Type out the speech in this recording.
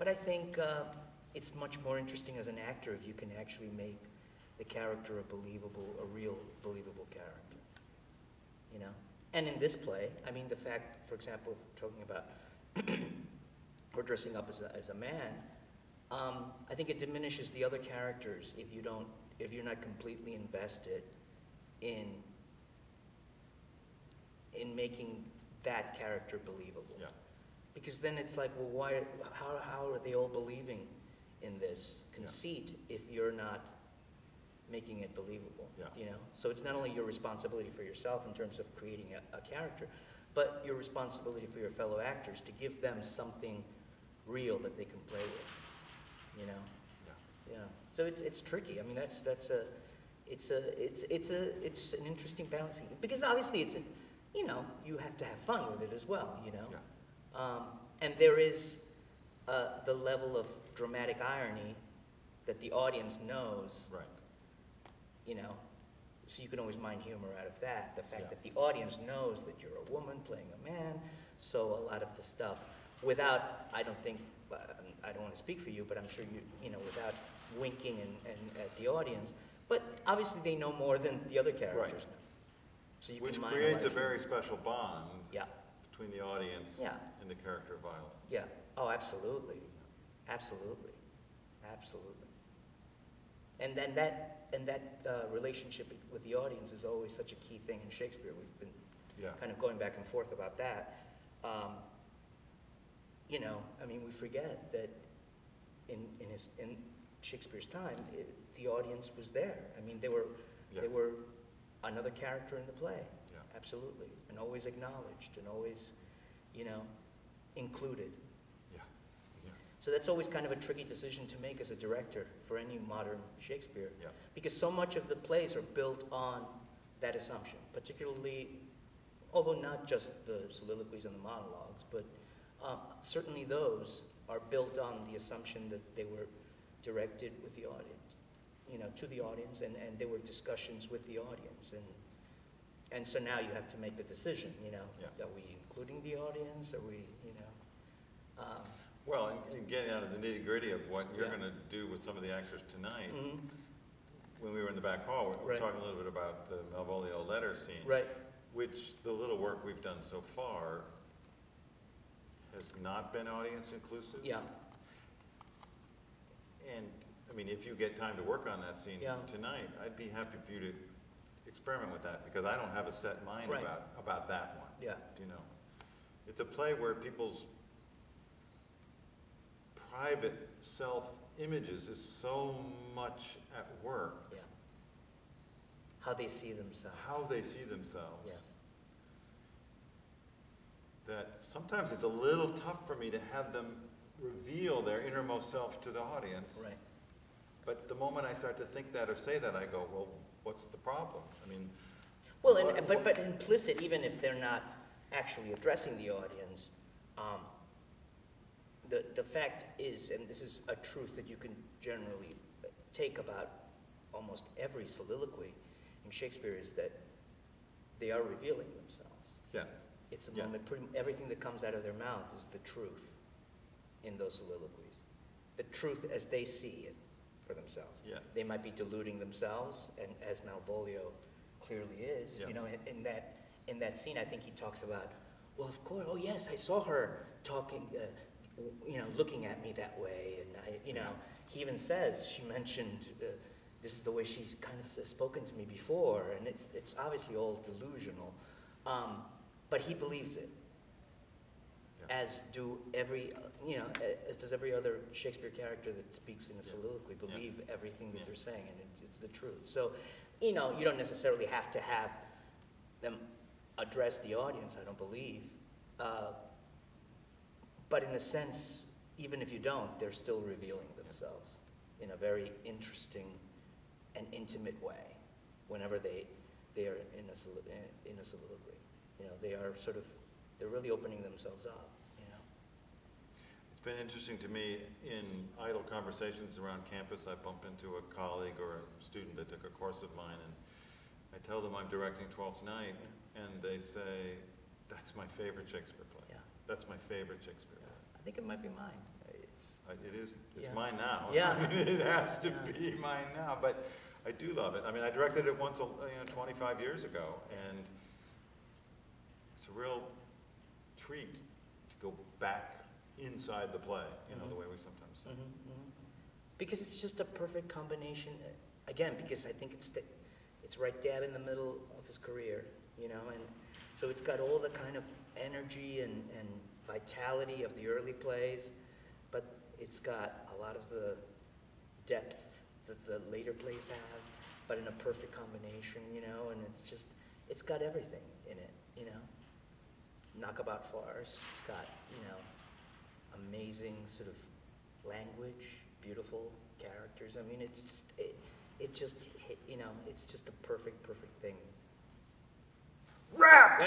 But I think it's much more interesting as an actor if you can actually make the character a real believable character, you know? And in this play, I mean, the fact, for example, if we're talking about or dressing up as a man, I think it diminishes the other characters if you're not completely invested in making that character believable. Yeah. Because then it's like, well, how are they all believing in this conceit if you're not making it believable? Yeah. You know? So it's not only your responsibility for yourself in terms of creating a character, but your responsibility for your fellow actors to give them something real that they can play with. You know? Yeah. Yeah. So it's tricky. I mean, it's an interesting balancing, because obviously you know, you have to have fun with it as well, you know? Yeah. And there is the level of dramatic irony that the audience knows. Right. You know, so you can always mine humor out of that. The fact that the audience knows that you're a woman playing a man, so a lot of the stuff, without, I don't want to speak for you, but I'm sure you know, without winking and at the audience, but obviously they know more than the other characters know. So you Which can creates a very special bond between the audience and the character of Violet. Yeah. Oh, absolutely. Absolutely. Absolutely. And then that relationship with the audience is always such a key thing in Shakespeare. We've been kind of going back and forth about that. You know, I mean, we forget that in Shakespeare's time, the audience was there. I mean, they were another character in the play. Yeah. Absolutely. And always acknowledged and always, you know, included. Yeah. Yeah. So that's always kind of a tricky decision to make as a director for any modern Shakespeare. Yeah. Because so much of the plays are built on that assumption, particularly, although not just the soliloquies and the monologues, but certainly those are built on the assumption that they were directed with the audience, you know, to the audience, and there were discussions with the audience. And so now you have to make the decision, you know, are we including the audience? Are we, you know? Well, and getting out of the nitty-gritty of what you're going to do with some of the actors tonight, when we were in the back hall, we were talking a little bit about the Malvolio letter scene, which the little work we've done so far has not been audience inclusive. Yeah. And, I mean, if you get time to work on that scene tonight, I'd be happy for you to experiment with that, because I don't have a set mind about that one. Yeah. You know, it's a play where people's private self-images is so much at work. Yeah. How they see themselves. How they see themselves. Yes. That sometimes it's a little tough for me to have them reveal their innermost self to the audience. Right. But the moment I start to think that or say that, I go, well, what's the problem? I mean, well, but implicit, even if they're not actually addressing the audience, the fact is, and this is a truth that you can generally take about almost every soliloquy in Shakespeare, is that they are revealing themselves. Yes. It's a moment, everything that comes out of their mouth is the truth in those soliloquies. The truth as they see it for themselves. Yes. They might be deluding themselves, and as Malvolio clearly is, you know, in that scene, I think he talks about, well, of course, oh yes, I saw her talking, you know, looking at me that way, and you know, he even says, she mentioned, this is the way she's kind of spoken to me before, and it's obviously all delusional. But he believes it, as do as does every other Shakespeare character that speaks in a soliloquy believe everything that they're saying, and it's the truth. So, you know, you don't necessarily have to have them address the audience, I don't believe. But in a sense, even if you don't, they're still revealing themselves in a very interesting and intimate way whenever they are in a soliloquy. You know, they are they're really opening themselves up, you know. It's been interesting to me in idle conversations around campus. I bump into a colleague or a student that took a course of mine, and I tell them I'm directing Twelfth Night, and they say, that's my favorite Shakespeare play. Yeah. That's my favorite Shakespeare play. I think it might be mine. it's mine now. Yeah. I mean, it has to be mine now, but I do love it. I mean, I directed it once, 25 years ago, and it's a real treat to go back inside the play, the way we sometimes say. Because it's just a perfect combination, again, because I think it's right dab in the middle of his career, and so it's got all the kind of energy and vitality of the early plays, but it's got a lot of the depth that the later plays have, but in a perfect combination, and it's got everything in it, It's knockabout farce, it's got, amazing sort of language, beautiful characters. I mean, it's just, it just hit, it's just a perfect thing. Rap!